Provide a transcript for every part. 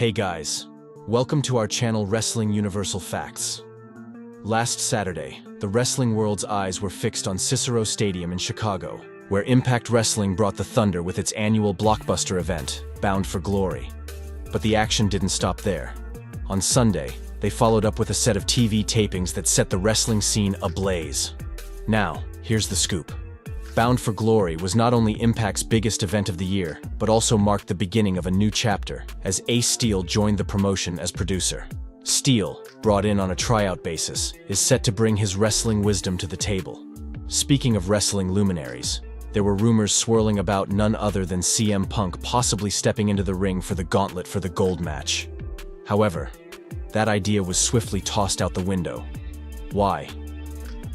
Hey guys, welcome to our channel Wrestling Universal Facts. Last Saturday, the wrestling world's eyes were fixed on Cicero Stadium in Chicago, where Impact Wrestling brought the thunder with its annual blockbuster event, Bound for Glory. But the action didn't stop there. On Sunday, they followed up with a set of TV tapings that set the wrestling scene ablaze. Now, here's the scoop. Bound for Glory was not only Impact's biggest event of the year, but also marked the beginning of a new chapter, as Ace Steel joined the promotion as producer. Steel, brought in on a tryout basis, is set to bring his wrestling wisdom to the table. Speaking of wrestling luminaries, there were rumors swirling about none other than CM Punk possibly stepping into the ring for the gauntlet for the gold match. However, that idea was swiftly tossed out the window. Why?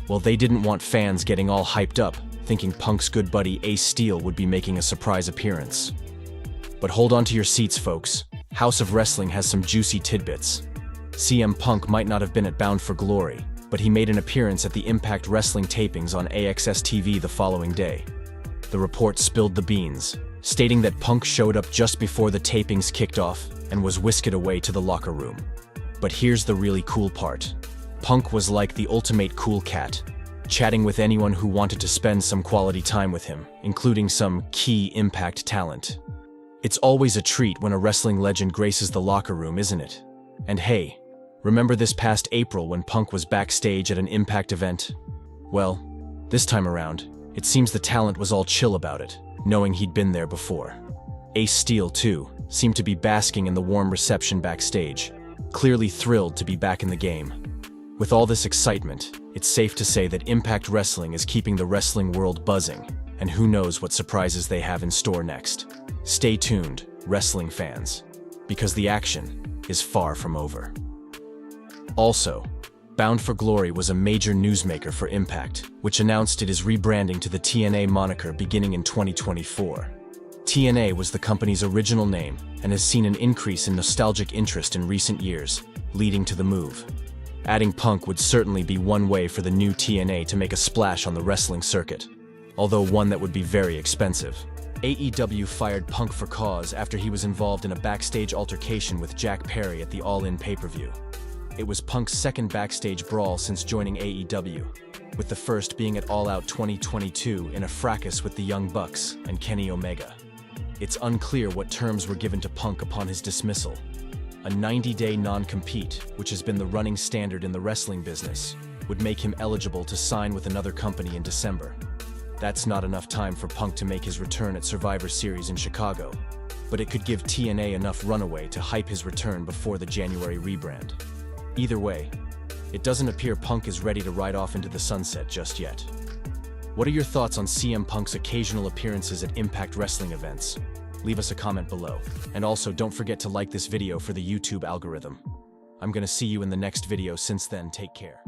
Well, they didn't want fans getting all hyped up, thinking Punk's good buddy Ace Steel would be making a surprise appearance. But hold on to your seats, folks. House of Wrestling has some juicy tidbits. CM Punk might not have been at Bound for Glory, but he made an appearance at the Impact Wrestling tapings on AXS TV the following day. The report spilled the beans, stating that Punk showed up just before the tapings kicked off and was whisked away to the locker room. But here's the really cool part. Punk was like the ultimate cool cat, chatting with anyone who wanted to spend some quality time with him, including some key Impact talent. It's always a treat when a wrestling legend graces the locker room, isn't it? And hey, remember this past April when Punk was backstage at an Impact event? Well, this time around, it seems the talent was all chill about it, knowing he'd been there before. Ace Steel, too, seemed to be basking in the warm reception backstage, clearly thrilled to be back in the game. With all this excitement, it's safe to say that Impact Wrestling is keeping the wrestling world buzzing, and who knows what surprises they have in store next. Stay tuned, wrestling fans, because the action is far from over. Also, Bound for Glory was a major newsmaker for Impact, which announced it is rebranding to the TNA moniker beginning in 2024. TNA was the company's original name and has seen an increase in nostalgic interest in recent years, leading to the move. Adding Punk would certainly be one way for the new TNA to make a splash on the wrestling circuit, although one that would be very expensive. AEW fired Punk for cause after he was involved in a backstage altercation with Jack Perry at the All In pay-per-view. It was Punk's second backstage brawl since joining AEW, with the first being at All Out 2022 in a fracas with the Young Bucks and Kenny Omega. It's unclear what terms were given to Punk upon his dismissal. A 90-day non-compete, which has been the running standard in the wrestling business, would make him eligible to sign with another company in December. That's not enough time for Punk to make his return at Survivor Series in Chicago, but it could give TNA enough runway to hype his return before the January rebrand. Either way, it doesn't appear Punk is ready to ride off into the sunset just yet. What are your thoughts on CM Punk's occasional appearances at Impact Wrestling events? Leave us a comment below. And also, don't forget to like this video for the YouTube algorithm. I'm gonna see you in the next video. Since then, take care.